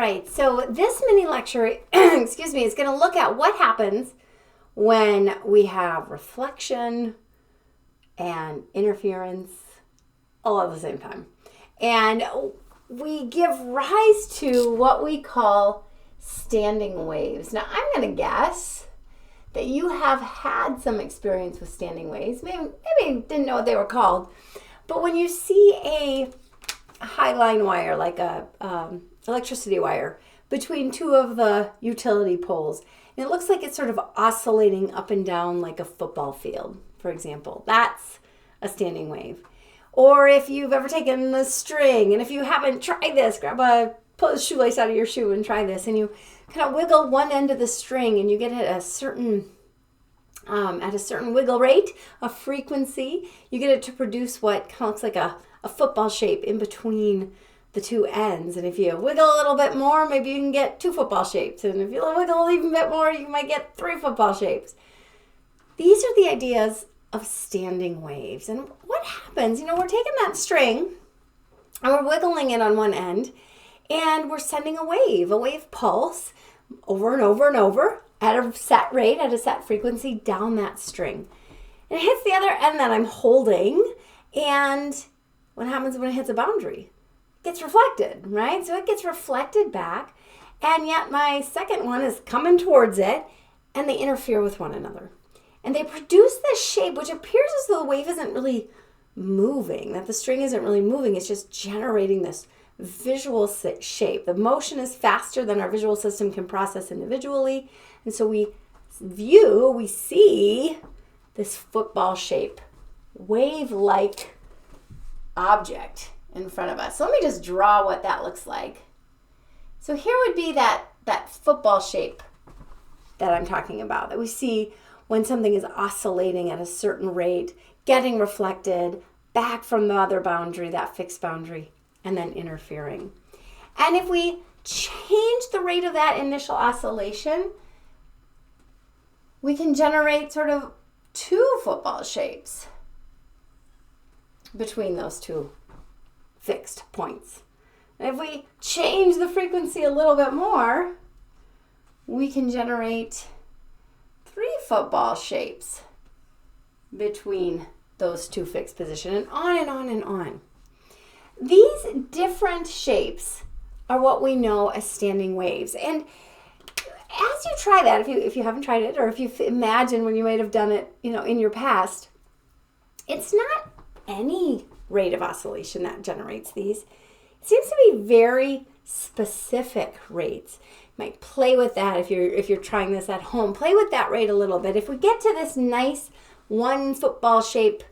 right, so this mini lecture, excuse me, is going to look at what happens when we have reflection and interference all at the same time. And we give rise to what we call standing waves. Now, I'm going to guess that you have had some experience with standing waves. Maybe you didn't know what they were called. But when you see a high line wire, like a electricity wire, between two of the utility poles, and it looks like it's sort of oscillating up and down like a football field, for example. That's a standing wave. Or if you've ever taken the string, and if you haven't tried this, pull a shoelace out of your shoe and try this, and you kind of wiggle one end of the string, and you get it at a certain wiggle rate, a frequency. You get it to produce what kind of looks like a football shape in between the two ends. And if you wiggle a little bit more, maybe you can get 2 football shapes. And if you wiggle even a bit more, you might get 3 football shapes. These are the ideas of standing waves. And what happens, we're taking that string and we're wiggling it on one end, and we're sending a wave pulse over and over and over at a set rate, at a set frequency down that string. And it hits the other end that I'm holding, and what happens when it hits a boundary? It gets reflected, right? So it gets reflected back, and yet my second one is coming towards it, and they interfere with one another. And they produce this shape, which appears as though the wave isn't really moving, that the string isn't really moving. It's just generating this visual shape. The motion is faster than our visual system can process individually. And so we see this football shape, wave-like object in front of us. So let me just draw what that looks like. So here would be that football shape that I'm talking about, that we see when something is oscillating at a certain rate, getting reflected back from the other boundary, that fixed boundary, and then interfering. And if we change the rate of that initial oscillation, we can generate sort of 2 football shapes between those 2 fixed points. And if we change the frequency a little bit more, we can generate 3 football shapes between those 2 fixed positions, and on and on and on. These different shapes are what we know as standing waves. And as you try that, if you haven't tried it, or if you imagine when you might have done it, in your past, it's not any rate of oscillation that generates these. It seems to be very specific rates. You might play with that if you're trying this at home. Play with that rate a little bit. If we get to this nice 1 football shape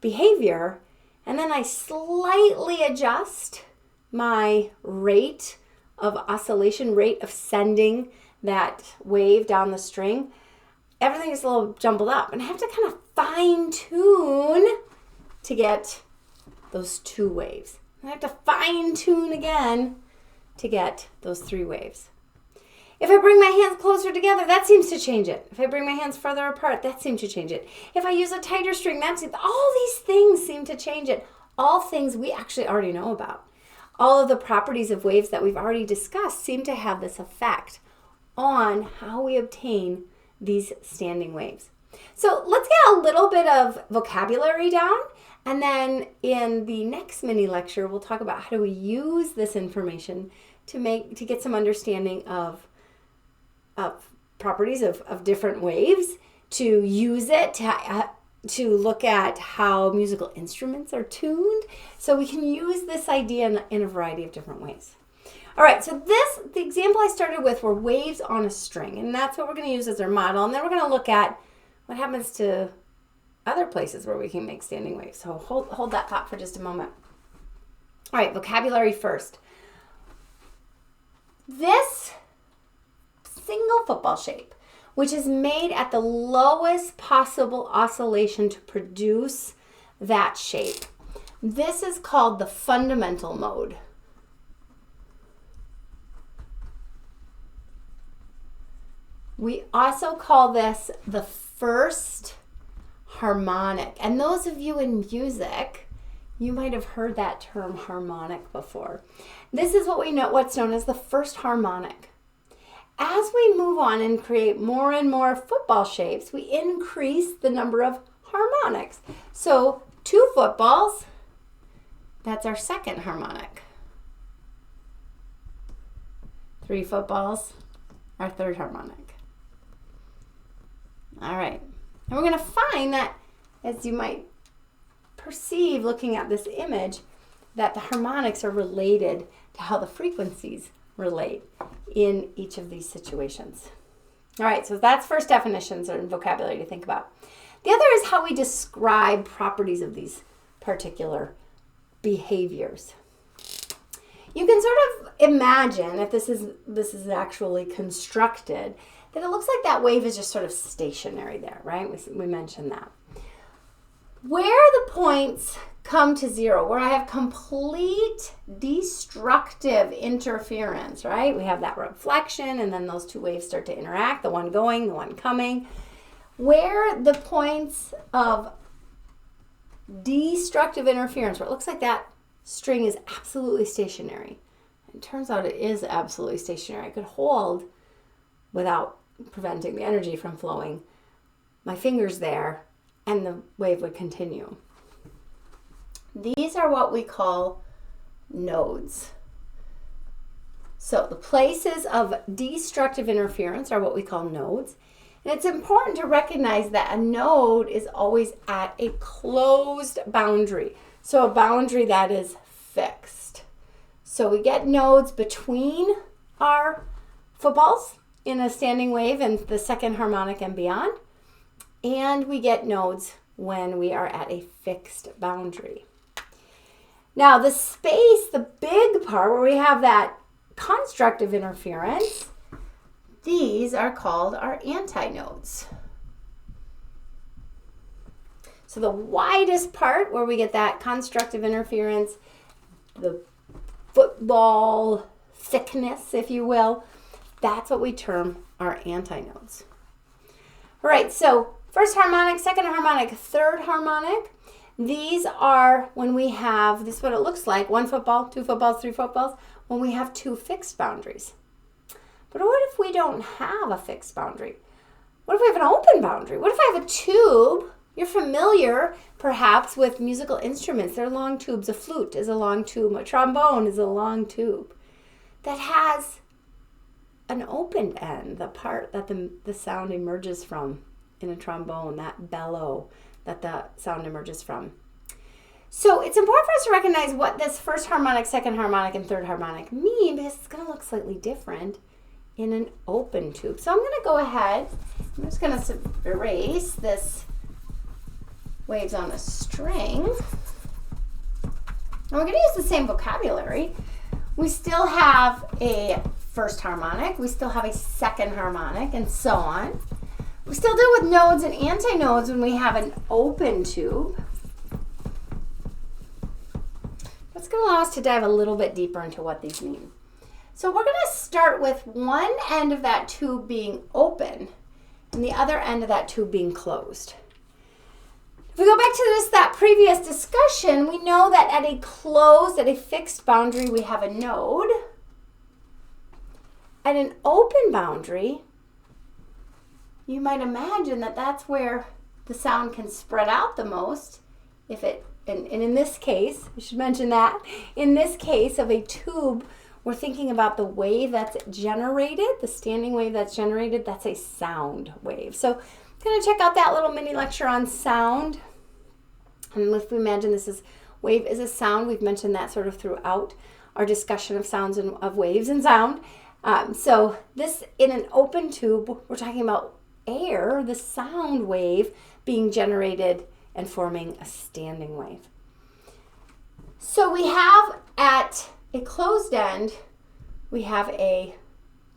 behavior, and then I slightly adjust my rate of oscillation, rate of sending that wave down the string, everything is a little jumbled up. And I have to kind of fine tune to get those 2 waves. I have to fine tune again to get those 3 waves. If I bring my hands closer together, that seems to change it. If I bring my hands further apart, that seems to change it. If I use a tighter string, all these things seem to change it. All things we actually already know about. All of the properties of waves that we've already discussed seem to have this effect on how we obtain these standing waves. So let's get a little bit of vocabulary down, and then in the next mini lecture, we'll talk about how do we use this information to get some understanding of properties of different waves, to use it to look at how musical instruments are tuned. So we can use this idea in a variety of different ways. All right, so the example I started with were waves on a string, and that's what we're going to use as our model. And then we're going to look at what happens to other places where we can make standing waves. So hold that thought for just a moment. All right, vocabulary first. This single football shape, which is made at the lowest possible oscillation to produce that shape. This is called the fundamental mode. We also call this the first harmonic. And those of you in music, You might have heard that term harmonic before. This is what we know, what's known as the first harmonic. As we move on and create more and more football shapes, we increase the number of harmonics. So 2 footballs, that's our second harmonic. 3 footballs, our third harmonic. All right. And we're going to find that, as you might perceive looking at this image, that the harmonics are related to how the frequencies relate in each of these situations. All right, so that's first definitions and vocabulary to think about. The other is how we describe properties of these particular behaviors. You can sort of imagine, if this is actually constructed, that it looks like that wave is just sort of stationary there, right? We mentioned that. Where the points come to 0, where I have complete destructive interference, right? We have that reflection, and then those 2 waves start to interact, the one going, the one coming. Where the points of destructive interference, where it looks like that string is absolutely stationary. It turns out it is absolutely stationary. I could hold, without preventing the energy from flowing, my fingers there, and the wave would continue. These are what we call nodes. So the places of destructive interference are what we call nodes. And it's important to recognize that a node is always at a closed boundary. So a boundary that is fixed. So we get nodes between our footballs in a standing wave and the second harmonic and beyond. And we get nodes when we are at a fixed boundary. Now the space, the big part where we have that constructive interference, these are called our antinodes. So the widest part where we get that constructive interference, the football thickness, if you will, that's what we term our antinodes. All right, so first harmonic, second harmonic, third harmonic. These are when we have, this is what it looks like, 1 football, 2 footballs, 3 footballs, when we have 2 fixed boundaries. But what if we don't have a fixed boundary? What if we have an open boundary? What if I have a tube? You're familiar, perhaps, with musical instruments. They're long tubes. A flute is a long tube. A trombone is a long tube that has an open end, the part that the sound emerges from in a trombone, that bellow that the sound emerges from. So it's important for us to recognize what this first harmonic, second harmonic, and third harmonic mean, because it's going to look slightly different in an open tube. So I'm going to go ahead, I'm just going to erase this waves on a string. And we're going to use the same vocabulary. We still have a first harmonic, we still have a second harmonic, and so on. We still deal with nodes and antinodes when we have an open tube. That's going to allow us to dive a little bit deeper into what these mean. So we're going to start with one end of that tube being open and the other end of that tube being closed. If we go back to that previous discussion, we know that at a fixed boundary, we have a node. At an open boundary, you might imagine that that's where the sound can spread out the most. And in this case, I should mention that, in this case of a tube, we're thinking about the wave that's generated, the standing wave that's generated, that's a sound wave. So I'm going to check out that little mini lecture on sound. And if we imagine wave is a sound, we've mentioned that sort of throughout our discussion of sounds and of waves and sound. So this, in an open tube, we're talking about air, the sound wave, being generated and forming a standing wave. So we have at a closed end, we have a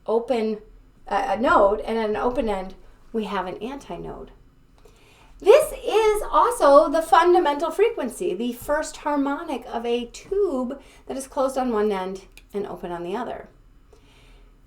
node, and at an open end, we have an antinode. This is also the fundamental frequency, the first harmonic of a tube that is closed on one end and open on the other.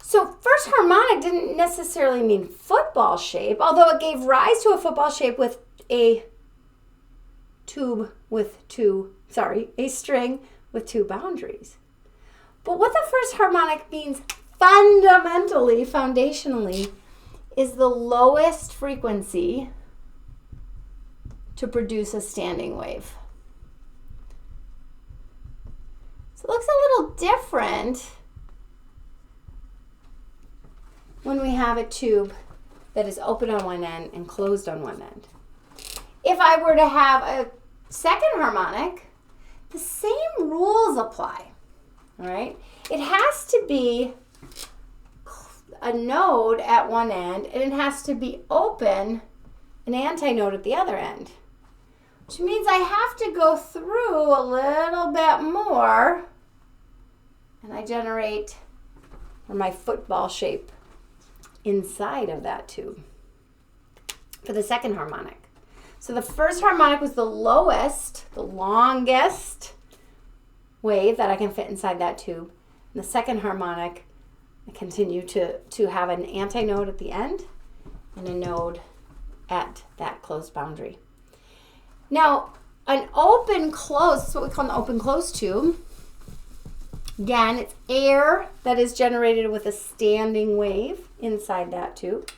So first harmonic didn't necessarily mean football shape, although it gave rise to a football shape with a tube with 2 a string with two boundaries. But what the first harmonic means fundamentally, foundationally, is the lowest frequency to produce a standing wave. So it looks a little different when we have a tube that is open on one end and closed on one end. If I were to have a second harmonic, the same rules apply, all right? It has to be a node at one end, and it has to be open, an antinode at the other end, which means I have to go through a little bit more, and I generate my football shape inside of that tube for the second harmonic. So the first harmonic was the lowest, the longest wave that I can fit inside that tube. And the second harmonic, I continue to have an antinode at the end and a node at that closed boundary. Now, an open closed, that's what we call an open closed tube. Again, it's air that is generated with a standing wave inside that tube.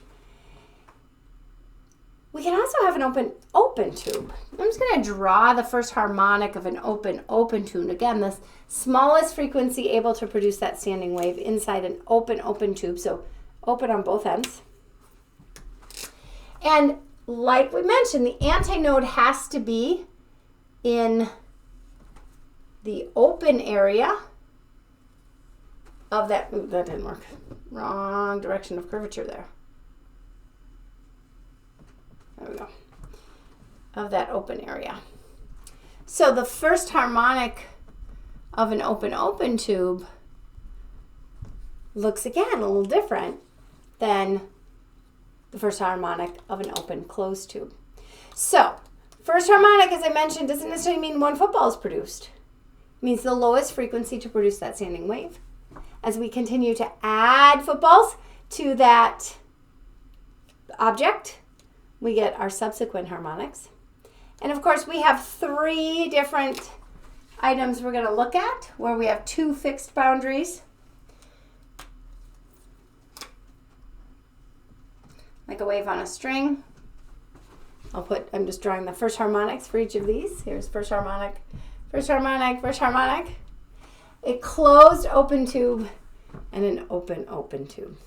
We can also have an open tube. I'm just going to draw the first harmonic of an open tube. Again, the smallest frequency able to produce that standing wave inside an open tube. So open on both ends. And like we mentioned, the antinode has to be in the open area of that. Ooh, that didn't work. Wrong direction of curvature there. There we go. Of that open area. So the first harmonic of an open tube looks again a little different than the first harmonic of an open closed tube. So first harmonic, as I mentioned, doesn't necessarily mean one football is produced. It means the lowest frequency to produce that standing wave. As we continue to add footballs to that object, we get our subsequent harmonics. And of course, we have three different items we're going to look at where we have two fixed boundaries. Like a wave on a string. I'm just drawing the first harmonics for each of these. Here's first harmonic, first harmonic, first harmonic. A closed open tube and an open tube.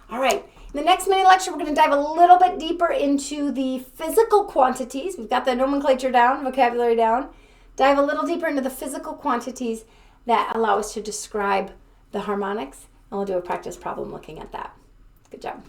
All right. In the next mini lecture, we're going to dive a little bit deeper into the physical quantities. We've got the nomenclature down, vocabulary down. Dive a little deeper into the physical quantities that allow us to describe the harmonics, and we'll do a practice problem looking at that. Good job.